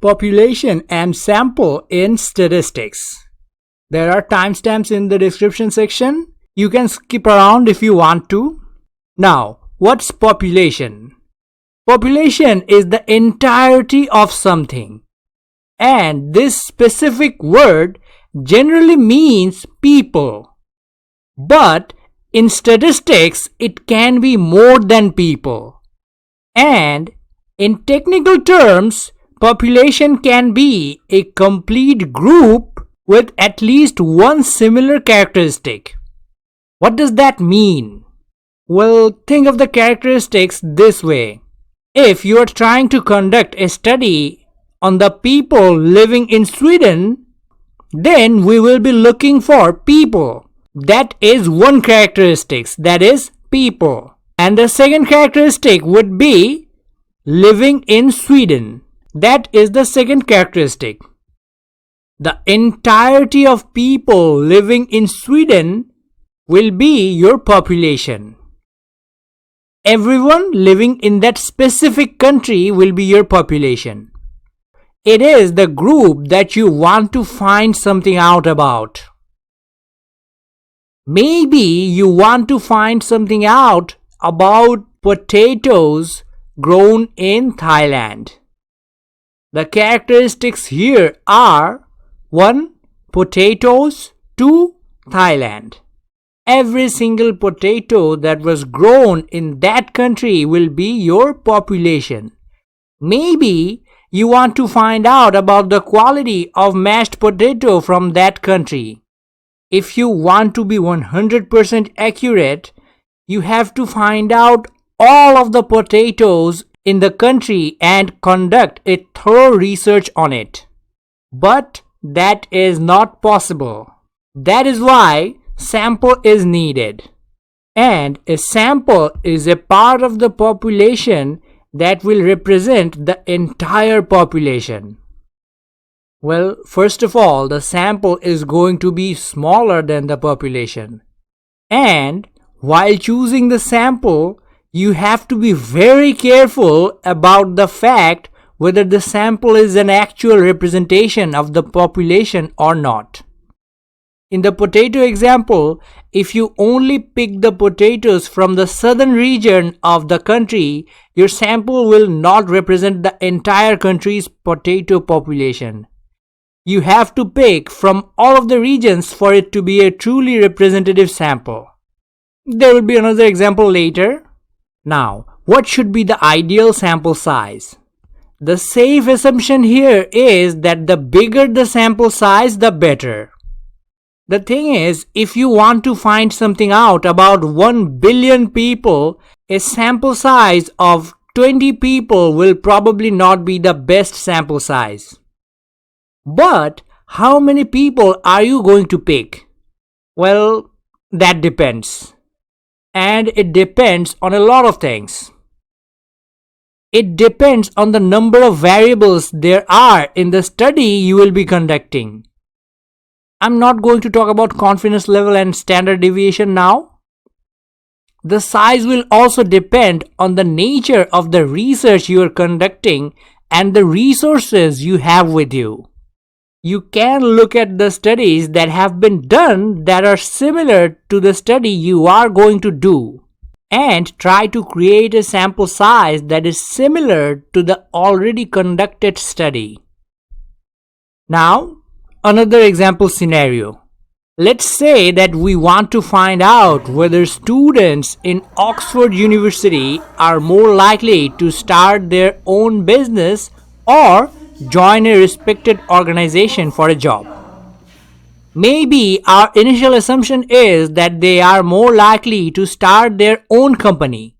Population and sample in statistics. There are timestamps in the description section. You can skip around if you want to. Now, what's population? Population is the entirety of something. And this specific word generally means people. But in statistics, it can be more than people. And in technical terms, population can be a complete group with at least one similar characteristic. What does that mean? Well, think of the characteristics this way. If you are trying to conduct a study on the people living in Sweden, then we will be looking for people. That is one characteristic, that is people. And the second characteristic would be living in Sweden. That is the second characteristic. The entirety of people living in Sweden will be your population. Everyone living in that specific country will be your population. It is the group that you want to find something out about. Maybe you want to find something out about potatoes grown in Thailand. The characteristics here are 1. Potatoes, 2. Thailand. Every single potato that was grown in that country will be your population. Maybe you want to find out about the quality of mashed potato from that country. If you want to be 100% accurate, you have to find out all of the potatoes in the country and conduct a thorough research on it. But that is not possible. That is why sample is needed. And a sample is a part of the population that will represent the entire population. Well, first of all, the sample is going to be smaller than the population. And while choosing the sample, you have to be very careful about the fact whether the sample is an actual representation of the population or not. In the potato example, if you only pick the potatoes from the southern region of the country, your sample will not represent the entire country's potato population. You have to pick from all of the regions for it to be a truly representative sample. There will be another example later. Now, what should be the ideal sample size? The safe assumption here is that the bigger the sample size, the better. The thing is, if you want to find something out about 1 billion people, a sample size of 20 people will probably not be the best sample size. But how many people are you going to pick? Well, that depends. And it depends on a lot of things. It depends on the number of variables there are in the study you will be conducting. I'm not going to talk about confidence level and standard deviation now. The size will also depend on the nature of the research you are conducting and the resources you have with you. You can look at the studies that have been done that are similar to the study you are going to do and try to create a sample size that is similar to the already conducted study. Now, another example scenario. Let's say that we want to find out whether students in Oxford University are more likely to start their own business or join a respected organization for a job. Maybe our initial assumption is that they are more likely to start their own company.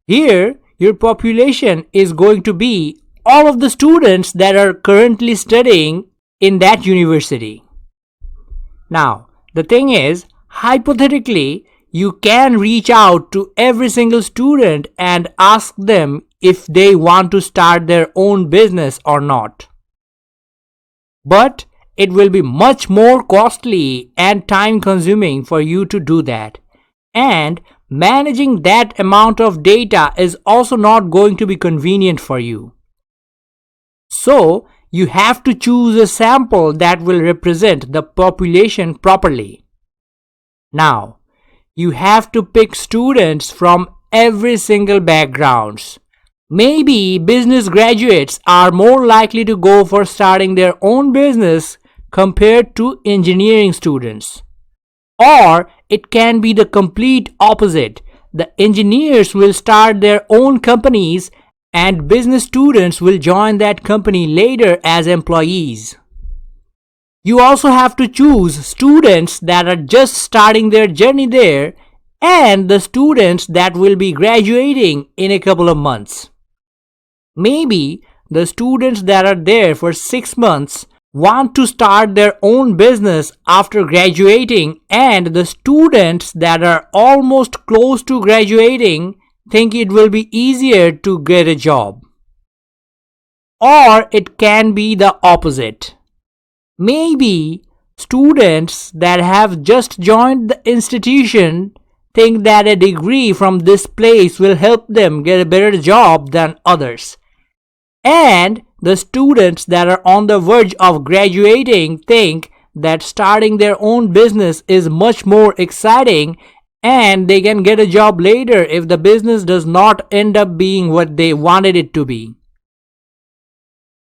Here, your population is going to be all of the students that are currently studying in that university. Now, the thing is, hypothetically, you can reach out to every single student and ask them if they want to start their own business or not. But it will be much more costly and time consuming for you to do that. And managing that amount of data is also not going to be convenient for you. So, you have to choose a sample that will represent the population properly. Now, you have to pick students from every single backgrounds. Maybe business graduates are more likely to go for starting their own business compared to engineering students. Or it can be the complete opposite. The engineers will start their own companies and business students will join that company later as employees. You also have to choose students that are just starting their journey there and the students that will be graduating in a couple of months. Maybe the students that are there for 6 months want to start their own business after graduating, and the students that are almost close to graduating think it will be easier to get a job. Or it can be the opposite. Maybe students that have just joined the institution think that a degree from this place will help them get a better job than others. And the students that are on the verge of graduating think that starting their own business is much more exciting and they can get a job later if the business does not end up being what they wanted it to be.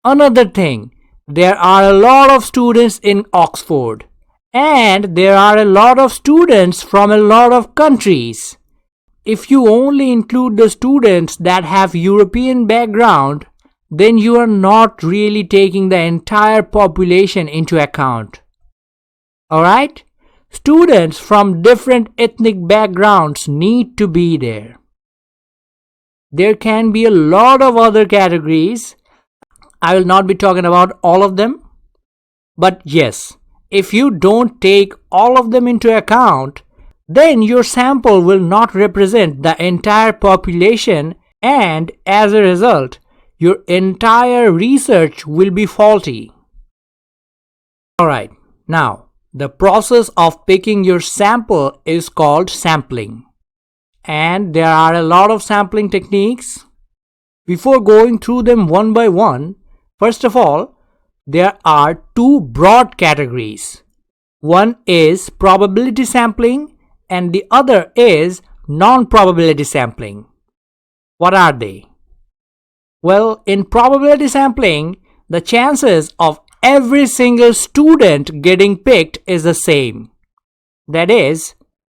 Another thing, there are a lot of students in Oxford and there are a lot of students from a lot of countries. If you only include the students that have European background, then you are not really taking the entire population into account. Alright? Students from different ethnic backgrounds need to be there. There can be a lot of other categories. I will not be talking about all of them. But yes, if you don't take all of them into account, then your sample will not represent the entire population, and as a result, your entire research will be faulty. Alright, now the process of picking your sample is called sampling. And there are a lot of sampling techniques. Before going through them one by one, first of all, there are two broad categories. One is probability sampling and the other is non-probability sampling. What are they? Well, in probability sampling, the chances of every single student getting picked is the same. That is,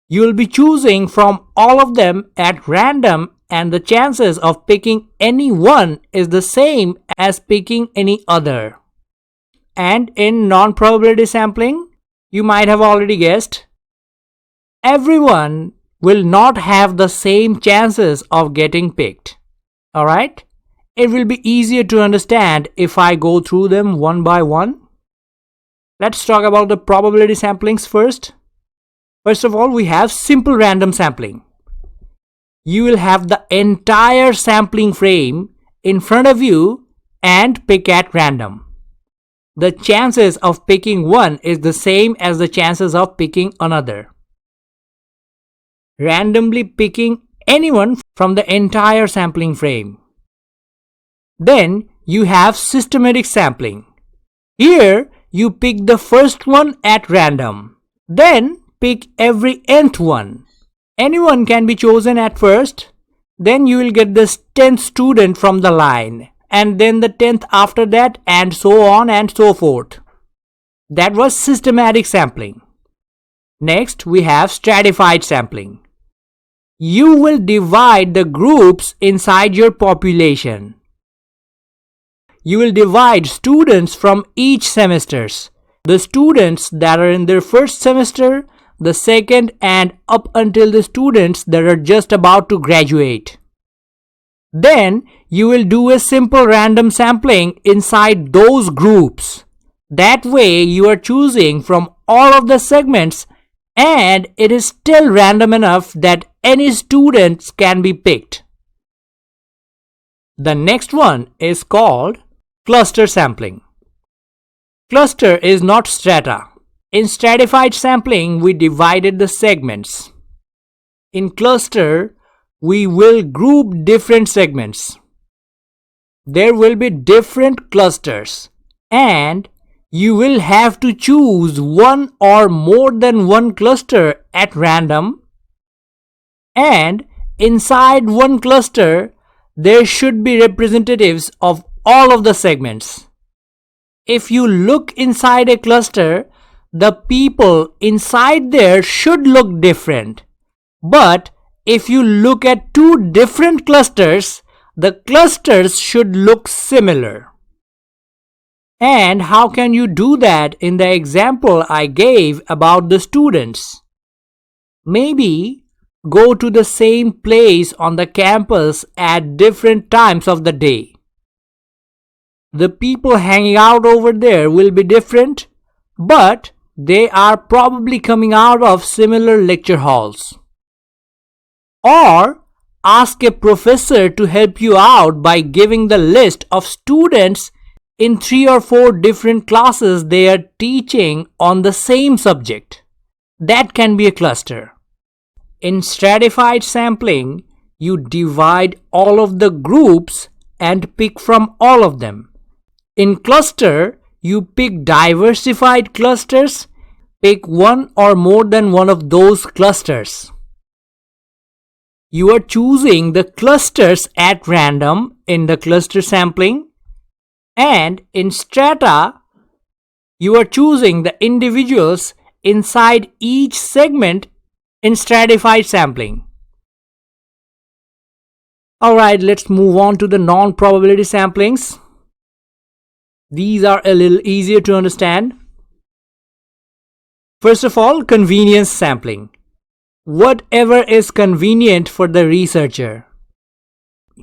you will be choosing from all of them at random and the chances of picking any one is the same as picking any other. And in non-probability sampling, you might have already guessed, everyone will not have the same chances of getting picked. Alright? It will be easier to understand if I go through them one by one. Let's talk about the probability samplings first. First of all, we have simple random sampling. You will have the entire sampling frame in front of you and pick at random. The chances of picking one is the same as the chances of picking another. Randomly picking anyone from the entire sampling frame. Then you have systematic sampling. Here you pick the first one at random. Then pick every nth one. Anyone can be chosen at first. Then you will get the 10th student from the line. And then the 10th after that, and so on and so forth. That was systematic sampling. Next we have stratified sampling. You will divide the groups inside your population. You will divide students from each semesters. The students that are in their first semester, the second, and up until the students that are just about to graduate. Then you will do a simple random sampling inside those groups. That way you are choosing from all of the segments and it is still random enough that any students can be picked. The next one is called cluster sampling. Cluster is not strata. In stratified sampling, we divided the segments. In cluster, we will group different segments. there will be different clusters, and you will have to choose one or more than one cluster at random, and inside one cluster there should be representatives of all of the segments. If you look inside a cluster, the people inside there should look different. But if you look at two different clusters, the clusters should look similar. And how can you do that in the example I gave about the students? Maybe go to the same place on the campus at different times of the day. The people hanging out over there will be different, but they are probably coming out of similar lecture halls. Or ask a professor to help you out by giving the list of students in 3 or 4 different classes they are teaching on the same subject. That can be a cluster. In stratified sampling, you divide all of the groups and pick from all of them. In cluster, you pick diversified clusters, pick one or more than one of those clusters. You are choosing the clusters at random in the cluster sampling, and in strata, you are choosing the individuals inside each segment in stratified sampling. Alright, let's move on to the non-probability samplings. These are a little easier to understand. First of all, convenience sampling. Whatever is convenient for the researcher.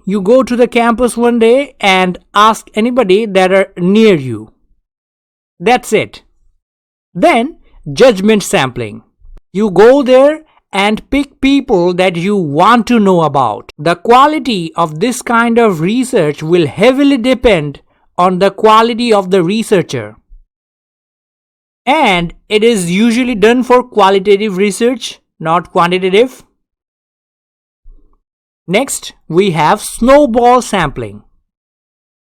You go to the campus one day and ask anybody that are near you. That's it. Then, judgment sampling. You go there and pick people that you want to know about. The quality of this kind of research will heavily depend on the quality of the researcher. And it is usually done for qualitative research, not quantitative. Next, we have snowball sampling.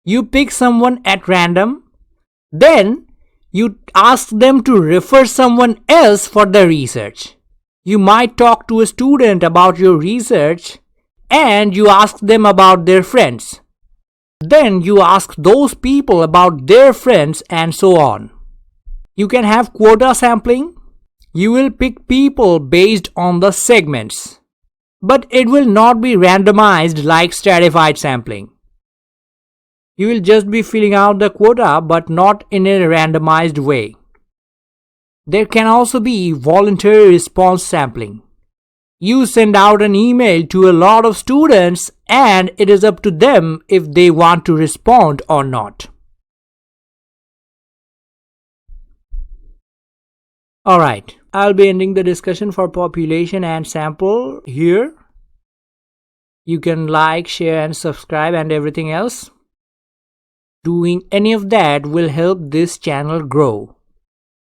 You pick someone at random, then you ask them to refer someone else for the research. You might talk to a student about your research and you ask them about their friends. Then you ask those people about their friends and so on. You can have quota sampling. You will pick people based on the segments, but it will not be randomized like stratified sampling. You will just be filling out the quota but not in a randomized way. There can also be voluntary response sampling. You send out an email to a lot of students and it is up to them if they want to respond or not. Alright, I'll be ending the discussion for population and sample here. You can like, share and subscribe and everything else. Doing any of that will help this channel grow.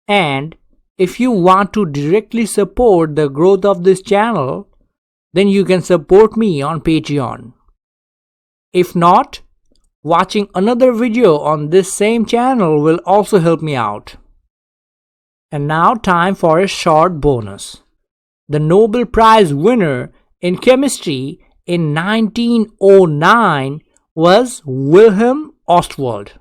And if you want to directly support the growth of this channel, then you can support me on Patreon. If not, watching another video on this same channel will also help me out. And now time for a short bonus. The Nobel Prize winner in chemistry in 1909 was Wilhelm Ostwald.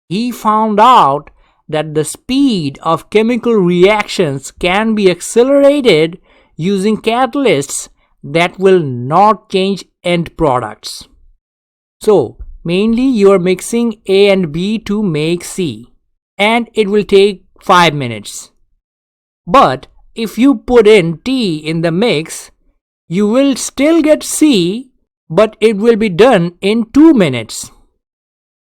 He found out that the speed of chemical reactions can be accelerated using catalysts that will not change end products. So, mainly you are mixing A and B to make C, and it will take 5 minutes. But if you put in T in the mix, you will still get C, but it will be done in 2 minutes.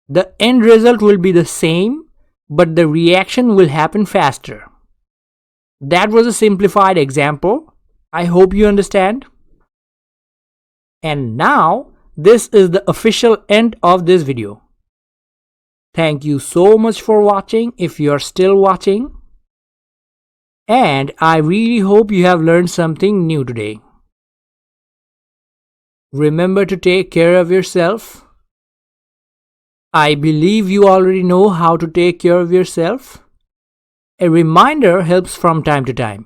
The end result will be the same, but the reaction will happen faster. That was a simplified example. I hope you understand. And now, this is the official end of this video. Thank you so much for watching if you are still watching. And I really hope you have learned something new today. Remember to take care of yourself. I believe you already know how to take care of yourself. A reminder helps from time to time.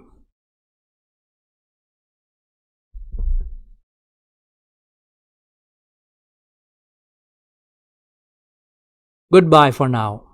Goodbye for now.